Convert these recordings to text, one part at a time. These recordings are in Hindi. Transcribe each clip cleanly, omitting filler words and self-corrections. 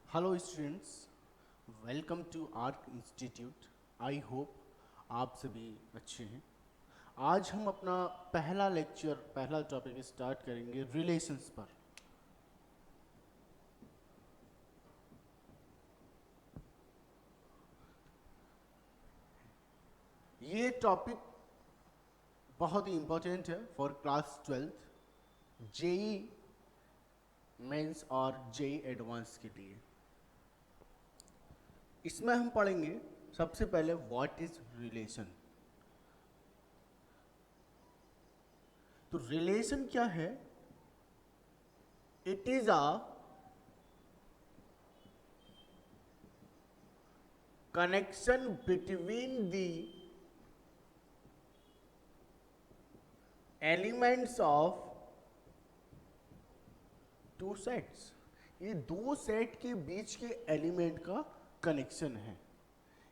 Hello students, welcome to Arc institute. I hope आप सभी अच्छे हैं। आज हम अपना पहला टॉपिक स्टार्ट करेंगे रिलेशंस पर। ये टॉपिक बहुत ही इम्पोर्टेंट है for class 12th, JEE mains और जेई एडवांस के लिए। इसमें हम पढ़ेंगे सबसे पहले व्हाट इज रिलेशन। तो रिलेशन क्या है? It is a connection between the elements of two sets. ये दो सेट के बीच के एलिमेंट का कनेक्शन है,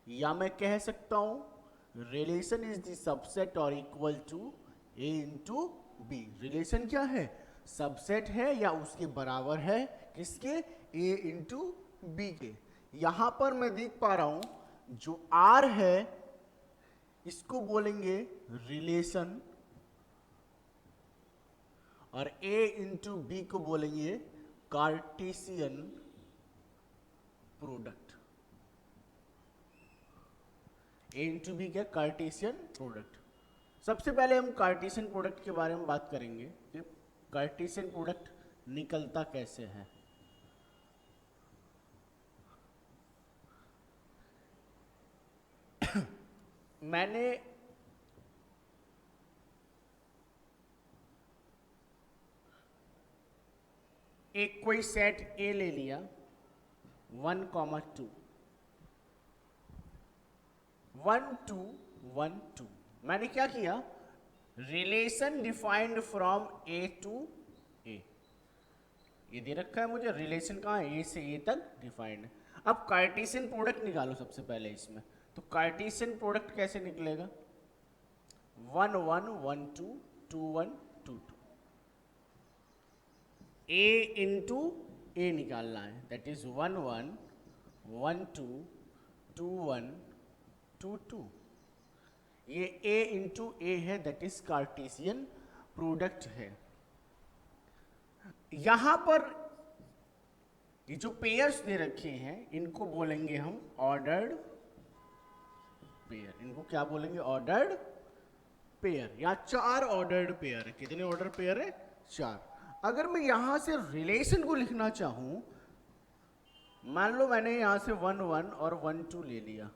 या मैं कह सकता हूं रिलेशन इज द सबसेट और equal to A into B. Relation क्या है? सबसेट है या उसके बराबर है, किसके? ए इंटू बी के। यहां पर मैं देख पा रहा हूं जो आर है इसको बोलेंगे रिलेशन, और ए इंटू बी को बोलेंगे कार्टेशियन प्रोडक्ट। ए इंटू बी क्या? Cartesian product. सबसे पहले हम कार्टेशियन प्रोडक्ट के बारे में बात करेंगे कि कार्टेशियन प्रोडक्ट निकलता कैसे है। मैंने एक कोई सेट ए ले लिया 1,2 1 2 1 2। मैंने क्या किया? Relation defined from A to A. ये दे रखा है मुझे, रिलेशन कहाँ है? ए से ए तक डिफाइंड। अब कार्टेशियन प्रोडक्ट निकालो सबसे पहले इसमें। तो कार्टेशियन प्रोडक्ट कैसे निकलेगा? 1 1 1 2 2 1 2 2। ए इंटू ए निकालना है, दैट इज 1 1 1 2 2 1 2 2। ये ए इंटू ए है, दैट इज कार्टेशियन प्रोडक्ट है। यहां पर ये जो पेयर्स दे रखे हैं इनको बोलेंगे हम ऑर्डर्ड पेयर। इनको क्या बोलेंगे? Ordered pair. या चार ऑर्डर्ड पेयर है। कितने ऑर्डर पेयर है? चार। अगर मैं यहां से रिलेशन को लिखना चाहूं, मान लो मैंने यहां से 1 1 और 1 2 ले लिया,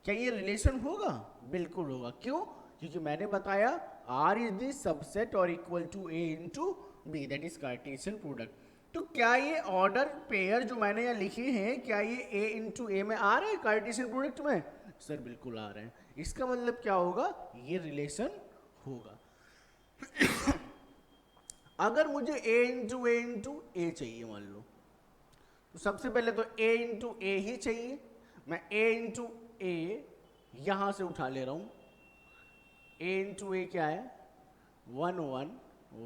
क्या ये रिलेशन होगा? बिल्कुल होगा। क्यों? क्योंकि मैंने बताया आर इज द सबसेट और equal to A into B, that is cartesian product. तो क्या ये ऑर्डर पेयर जो मैंने यहाँ लिखे हैं, क्या ये ए इंटू ए में आ रहे हैं कार्टेशियन प्रोडक्ट में? सर बिल्कुल आ रहे हैं। इसका मतलब क्या होगा? ये रिलेशन होगा। अगर मुझे ए इंटू ए चाहिए मान लो, तो सबसे पहले तो ए इंटू ए ही चाहिए। मैं ए इंटू ए यहां से उठा ले रहा हूं। ए इंटू ए क्या है? 1 1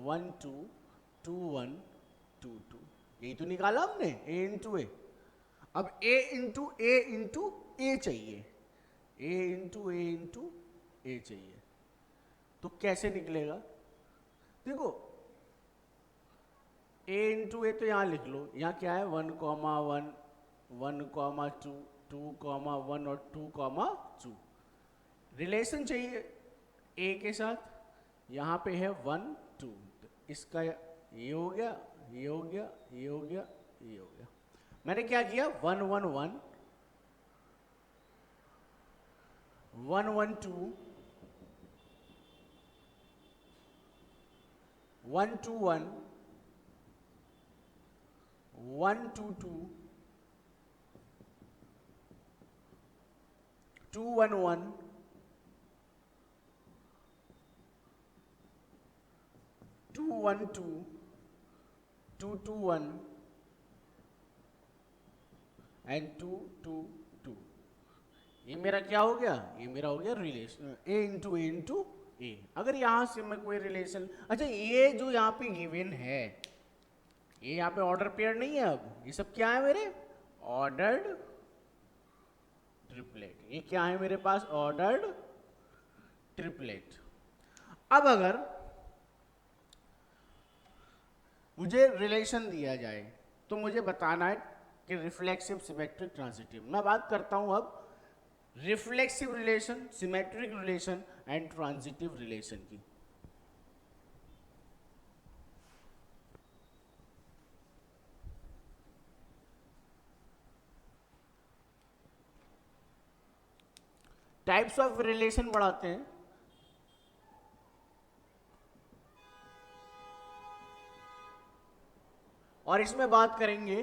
1 2 2 1 2 2। यही तो निकाला हमने, ए इंटू ए। अब ए इंटू ए चाहिए, ए इंटू ए चाहिए। तो कैसे निकलेगा? देखो, ए इंटू ए तो यहां लिख लो। यहां क्या है? 1 1 1 2 2 1 और 2 2। रिलेशन चाहिए ए के साथ। यहां पे है 1 2, तो इसका ये हो गया, ये हो गया, ये हो गया, ये हो गया। मैंने क्या किया? 1 1 1 1 1 2 1 2 1 1 2 2 2 1 1 2 1 2 2 2 1 एंड 2 2 2। ये मेरा क्या हो गया? ये मेरा हो गया रिलेशन ए इंटू ए। अगर यहां से मैं कोई रिलेशन, अच्छा ये जो यहाँ पे गिवन है, ये यहाँ पे ऑर्डर पेयर नहीं है। अब ये सब क्या है मेरे? Ordered triplet. ये क्या है मेरे पास? Ordered triplet. अब अगर मुझे रिलेशन दिया जाए तो मुझे बताना है कि रिफ्लेक्सिव, सिमेट्रिक, ट्रांजिटिव। मैं बात करता हूं अब reflexive relation, symmetric relation and transitive relation की। टाइप्स ऑफ रिलेशन बढ़ाते हैं। और इसमें बात करेंगे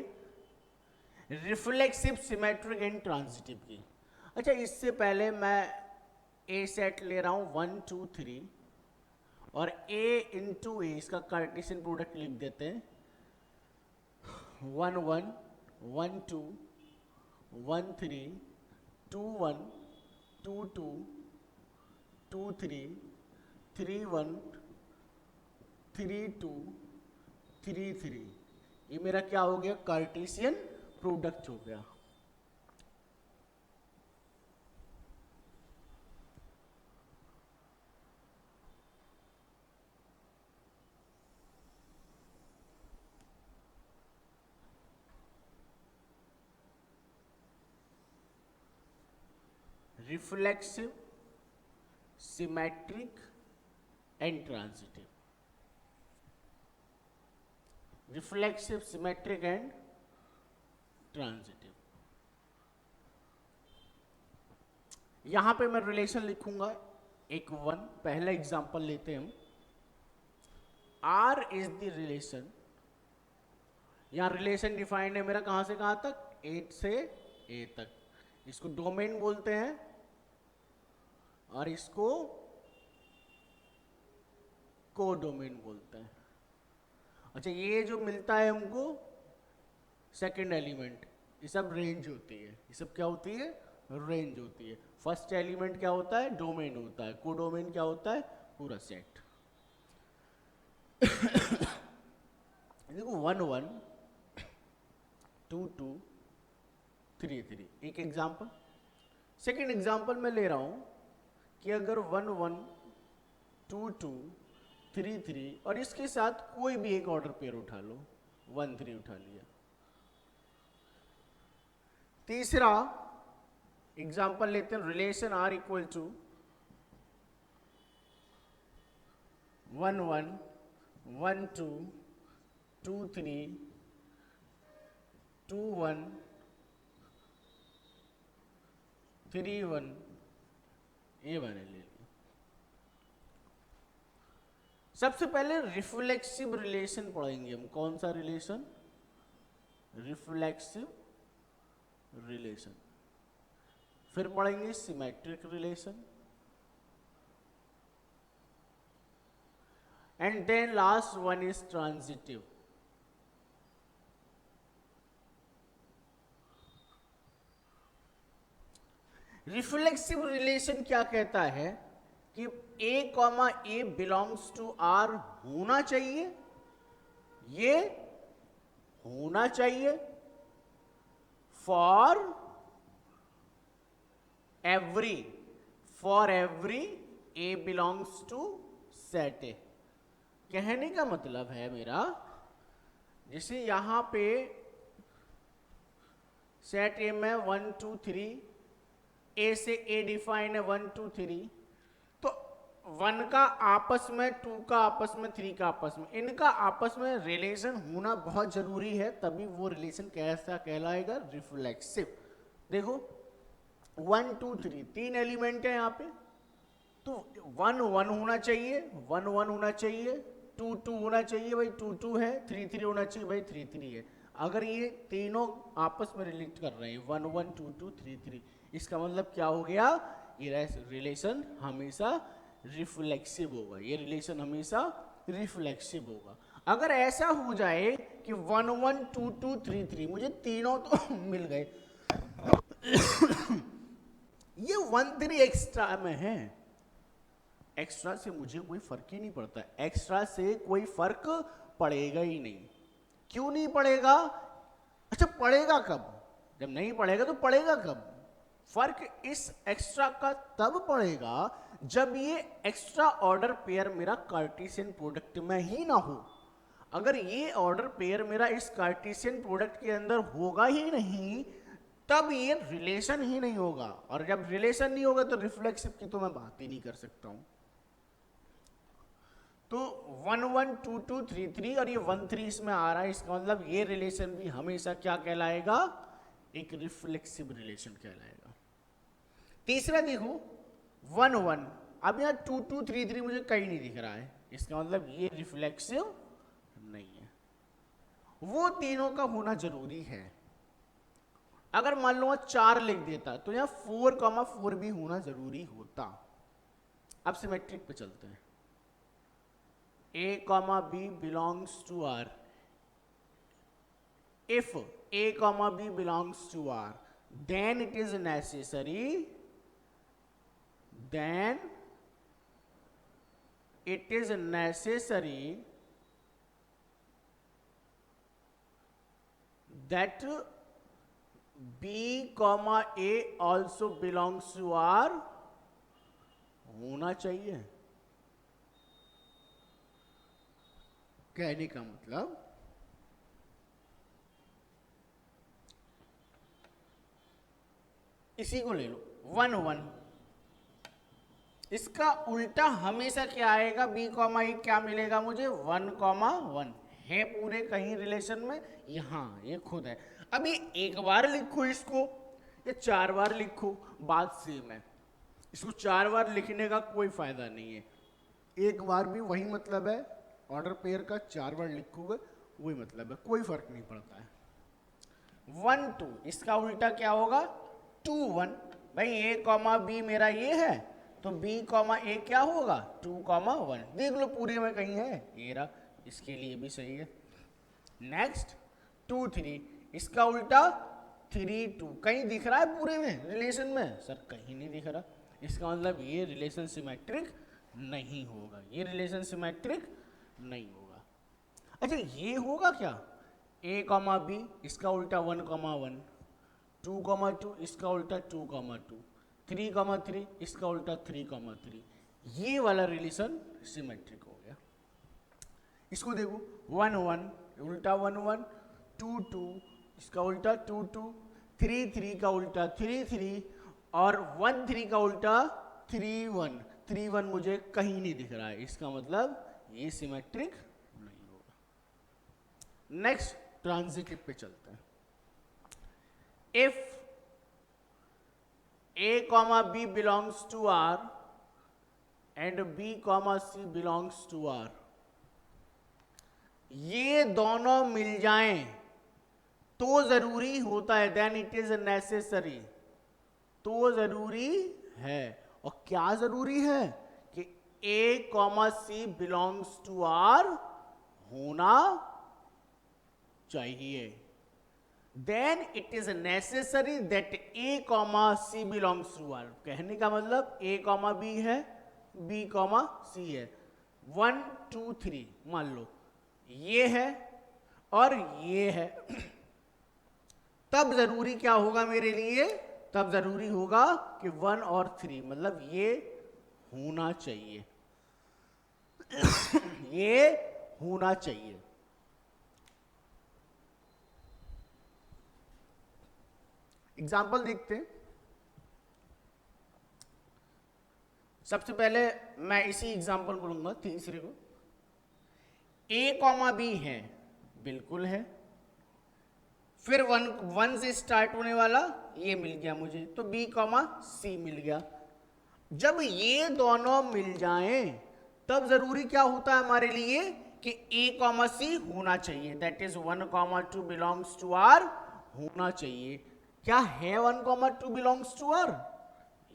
रिफ्लेक्सिव, सिमेट्रिक एंड ट्रांजिटिव की। अच्छा, इससे पहले मैं ए सेट ले रहा हूं 1 2 3 और ए इंटू ए, इसका कार्टेशियन प्रोडक्ट लिख देते हैं। 1 1 1 2 1 3 2 1 2 2 2 3 3 1 3 2 3 3। ये मेरा क्या हो गया? कार्टेशियन प्रोडक्ट हो गया। Reflexive, symmetric and transitive. Reflexive, symmetric and transitive. यहां पे मैं रिलेशन लिखूंगा एक 1। पहला एग्जांपल लेते हैं हम। R is the relation. यहां रिलेशन डिफाइंड है मेरा कहां से कहां तक? 8 से ए तक। इसको डोमेन बोलते हैं और इसको कोडोमेन बोलते हैं। अच्छा, ये जो मिलता है हमको सेकंड एलिमेंट, ये सब रेंज होती है। ये सब क्या होती है? रेंज होती है। फर्स्ट एलिमेंट क्या होता है? डोमेन होता है। कोडोमेन क्या होता है? पूरा सेट। देखो 1 1 2 2 3 3। एक एग्जांपल। सेकंड एग्जांपल मैं ले रहा हूं कि अगर 1 1 2 2 3 3 और इसके साथ कोई भी एक ऑर्डर पेयर उठा लो, 1 3 उठा लिया। तीसरा एग्जांपल लेते हैं, रिलेशन आर इक्वल टू 1 1 1 2 2 3 2 1 3 1। ये मैंने ले लिया। सबसे पहले रिफ्लेक्सिव रिलेशन पढ़ेंगे हम। कौन सा रिलेशन? Reflexive relation. फिर पढ़ेंगे symmetric relation and then last one is transitive. Reflexive relation क्या कहता है कि A comma A belongs to R होना चाहिए, ये होना चाहिए for every A belongs to set A. कहने का मतलब है मेरा, जैसे यहां पे सेट ए में 1 2 3, ए से ए डिफाइन है 1 2 3, तो 1 का आपस में, 2 का आपस में, 3 का आपस में, इनका आपस में रिलेशन होना बहुत जरूरी है, तभी वो रिलेशन कैसा कहलाएगा? रिफ्लेक्सिव। देखो 1 2 3 तीन एलिमेंट है यहाँ पे, तो 1 1 होना चाहिए, 1 1 होना चाहिए, 2 2 होना चाहिए भाई, 2 2 है, 3 3 होना चाहिए भाई, 3 3 है। अगर ये तीनों आपस में रिलेट कर रहे हैं 1 1 2 2 3 3, इसका मतलब क्या हो गया? ये रिलेशन हमेशा रिफ्लेक्सिव होगा। ये रिलेशन हमेशा रिफ्लेक्सिव होगा। अगर ऐसा हो जाए कि 1 1 2 2 3 3, मुझे तीनों तो मिल गए, ये 1 3 एक्स्ट्रा में है, एक्स्ट्रा से मुझे कोई फर्क ही नहीं पड़ता। एक्स्ट्रा से कोई फर्क पड़ेगा ही नहीं। क्यों नहीं पड़ेगा? अच्छा, पड़ेगा कब? जब नहीं पढ़ेगा तो पढ़ेगा कब? फर्क इस एक्स्ट्रा का तब पड़ेगा जब ये एक्स्ट्रा ऑर्डर पेयर मेरा कार्टेशियन प्रोडक्ट में ही ना हो। अगर ये ऑर्डर पेयर मेरा इस कार्टेशियन प्रोडक्ट के अंदर होगा ही नहीं, तब ये रिलेशन ही नहीं होगा, और जब रिलेशन नहीं होगा तो रिफ्लेक्सिव की तो मैं बात ही नहीं कर सकता हूं। तो 1 1 2 2 3 3 और ये 1 3 इसमें आ रहा है, इसका मतलब ये रिलेशन भी हमेशा क्या कहलाएगा? एक रिफ्लेक्सिव रिलेशन कहलाएगा। तीसरा देखो 1 1, अब यहाँ 2 2 3 3 मुझे कहीं नहीं दिख रहा है, इसका मतलब ये रिफ्लेक्सिव नहीं है। वो तीनों का होना जरूरी है। अगर मान लो 4 लिख देता तो यहाँ 4,4 भी होना जरूरी होता। अब सिमेट्रिक पे चलते हैं। A, B belongs to R. If A, B belongs to R, then it is necessary that B, A also belongs to R होना चाहिए। कहने का मतलब इसी को ले लो 1 1, इसका उल्टा हमेशा क्या आएगा? B, A क्या मिलेगा मुझे? 1, 1 है पूरे कहीं रिलेशन में, यहां ये खुद है। अभी एक बार लिखो इसको या 4 बार लिखो, बात सेम है। इसको 4 बार लिखने का कोई फायदा नहीं है, एक बार भी वही मतलब है। ऑर्डर पेयर का 4 बार लिखोगे वही मतलब है, कोई फर्क नहीं पड़ता है। 1 2, इसका उल्टा क्या होगा? 2 1। भाई A, B मेरा ये है, तो B, A क्या होगा? 2, 1। देख लो पूरे में कहीं है, ये रहा, इसके लिए भी सही है। नेक्स्ट 2 3, इसका उल्टा 3 2, कहीं दिख रहा है पूरे में रिलेशन में? सर कहीं नहीं दिख रहा, इसका मतलब ये रिलेशन सिमेट्रिक नहीं होगा, ये रिलेशन सिमेट्रिक नहीं होगा। अच्छा ये होगा क्या? A, B, इसका उल्टा 1, 1, 2, 2, इसका उल्टा 2, 2, 3, 3, इसका उल्टा 3, 3, ये वाला रिलेशन सिमेट्रिक हो गया। इसको देखो 1 1, उल्टा 1 1, 2 2, इसका उल्टा 2 2, 3 3 का उल्टा 3 3, और 1 3 का उल्टा 3 1। 3 1 मुझे कहीं नहीं दिख रहा है, इसका मतलब ये सिमेट्रिक नहीं होगा। नेक्स्ट ट्रांजिटिव पे चलते हैं। If A, B belongs to R and B, C belongs to R, ये दोनों मिल जाएं तो जरूरी होता है, देन इट इज नेसेसरी, तो जरूरी है। और क्या जरूरी है? कि A, C belongs to R होना चाहिए। Then it is necessary that A, C belongs to R। कहने का मतलब A, B है, B, C है, 1 2 3 मान लो ये है और ये है, तब जरूरी क्या होगा मेरे लिए? तब जरूरी होगा कि 1 और 3 मतलब ये होना चाहिए ये होना चाहिए। एग्जाम्पल देखते हैं। सबसे पहले मैं इसी एग्जाम्पल को लूंगा, तीसरे को। A, B है, बिल्कुल है। फिर 1 से स्टार्ट होने वाला ये मिल गया मुझे, तो B, C मिल गया। जब ये दोनों मिल जाएं तब जरूरी क्या होता है हमारे लिए? कि A, C होना चाहिए, that is 1, 2 belongs to R होना चाहिए। क्या है 1, 2 बिलोंग्स टू R?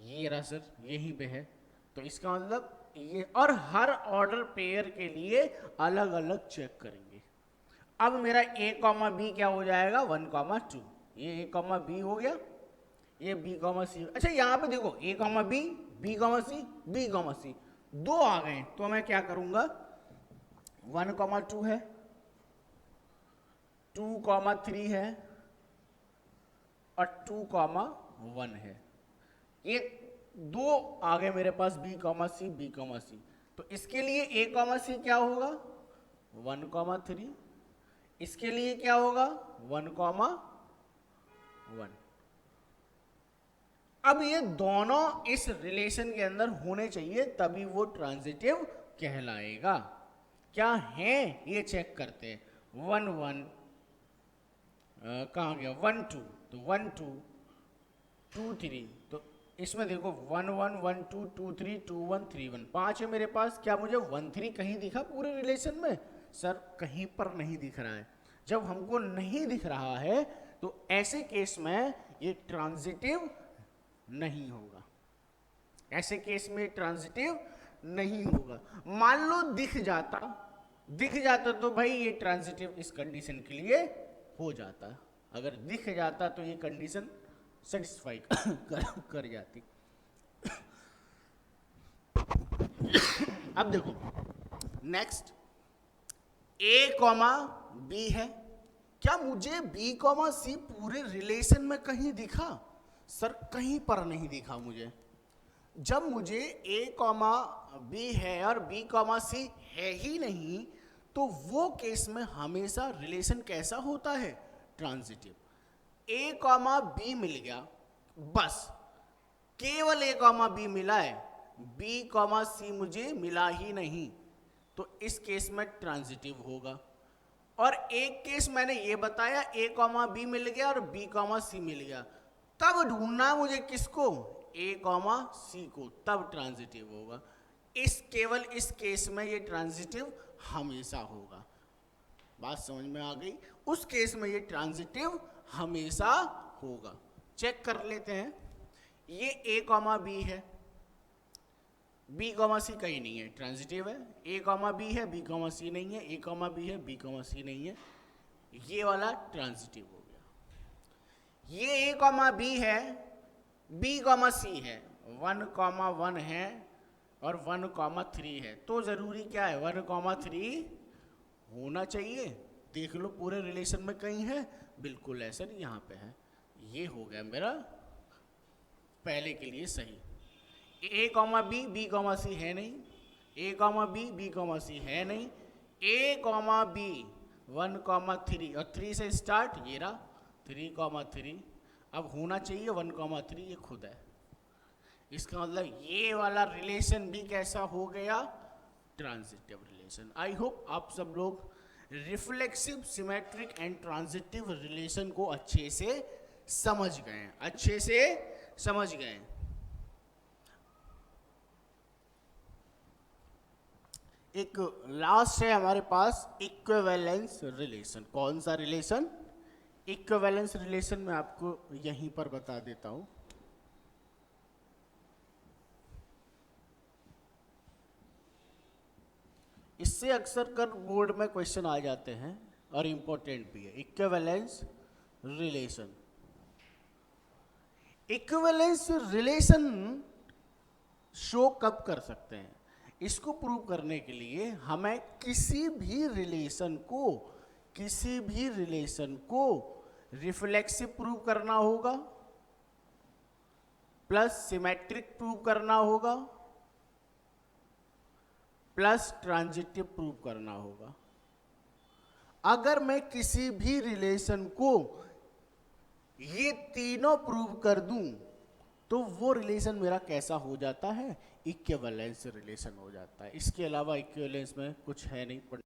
ये रहा सर, यहीं पे है। तो इसका मतलब ये, और हर ऑर्डर पेयर के लिए अलग अलग चेक करेंगे। अब मेरा A, B क्या हो जाएगा? 1, 2। ये A, B हो गया, ये B, C। अच्छा यहाँ पे देखो A, B, B, C, B, C, दो आ गए, तो मैं क्या करूंगा? 1, 2 है, 2, 3 है, और 2,1 है। ये दो आ गए मेरे पास B, C, B, C। तो इसके लिए A, C क्या होगा 1,3। इसके लिए क्या होगा 1,1। अब ये दोनों इस रिलेशन के अंदर होने चाहिए, तभी वो ट्रांजिटिव कहलाएगा। क्या है ये चेक करते हैं। 1 1 कहाँ गया 1 2, तो 1 2 2 3, तो इसमें देखो 1 1 1 2 2 3 2 1 3 1 5 है मेरे पास। क्या मुझे 1 3 कहीं दिखा पूरे रिलेशन में? सर कहीं पर नहीं दिख रहा है। जब हमको नहीं दिख रहा है तो ऐसे केस में ये ट्रांजिटिव नहीं होगा। ऐसे केस में ट्रांजिटिव नहीं होगा। मान लो दिख जाता तो भाई ये ट्रांजिटिव इस कंडीशन के लिए हो जाता। अगर दिख जाता तो ये कंडीशन सेटिस्फाई कर जाती। अब देखो नेक्स्ट A, B है। क्या मुझे B, C पूरे रिलेशन में कहीं दिखा? सर कहीं पर नहीं दिखा मुझे। जब मुझे A, B है और B, C है ही नहीं, तो वो केस में हमेशा रिलेशन कैसा होता है ट्रांजिटिव। A, B मिल गया, बस केवल A, B मिला है, B, C मुझे मिला ही नहीं, तो इस केस में ट्रांजिटिव होगा। और एक केस मैंने ये बताया A, B मिल गया और B, C मिल गया, तब ढूंढना मुझे किसको A, C को, तब ट्रांजिटिव होगा। केवल इस केस में ये ट्रांजिटिव हमेशा होगा। बात समझ में आ गई? उस केस में ये ट्रांजिटिव हमेशा होगा। चेक कर लेते हैं। ये A, B है, B, C कहीं नहीं है, ट्रांजिटिव है। A, B है, B, C नहीं है, A, B है, B, C नहीं है, ये वाला ट्रांजिटिव हो गया। ये A, B है, B, C है, 1, 1 है और 1, 3 है, तो जरूरी क्या है 1, 3 होना चाहिए। देख लो पूरे रिलेशन में कहीं है, बिल्कुल ऐसा नहीं, यहाँ पे है। ये हो गया मेरा पहले के लिए सही। A, B, B, C है नहीं, A, B, B, C है नहीं, A, B 1, 3 और 3 से स्टार्ट, ये रहा 3, 3। अब होना चाहिए 1, 3, ये खुद है। इसका मतलब ये वाला रिलेशन भी कैसा हो गया ट्रांजिटिव रिलेशन। आई होप आप सब लोग reflexive, symmetric and transitive relation को अच्छे से समझ गए। एक लास्ट है हमारे पास इक्विवेलेंस रिलेशन। कौन सा रिलेशन? इक्विवेलेंस रिलेशन मैं आपको यहीं पर बता देता हूं। इससे अक्सर कर बोर्ड में क्वेश्चन आ जाते हैं और इंपॉर्टेंट भी है। Equivalence relation. Equivalence relation show कब कर सकते हैं? इसको प्रूव करने के लिए हमें किसी भी रिलेशन को रिफ्लेक्सिव प्रूव करना होगा, प्लस सिमेट्रिक प्रूव करना होगा, प्लस ट्रांजिटिव प्रूव करना होगा। अगर मैं किसी भी रिलेशन को ये तीनों प्रूव कर दूं तो वो रिलेशन मेरा कैसा हो जाता है? इक्विवेलेंस रिलेशन हो जाता है। इसके अलावा इक्विवेलेंस में कुछ है नहीं।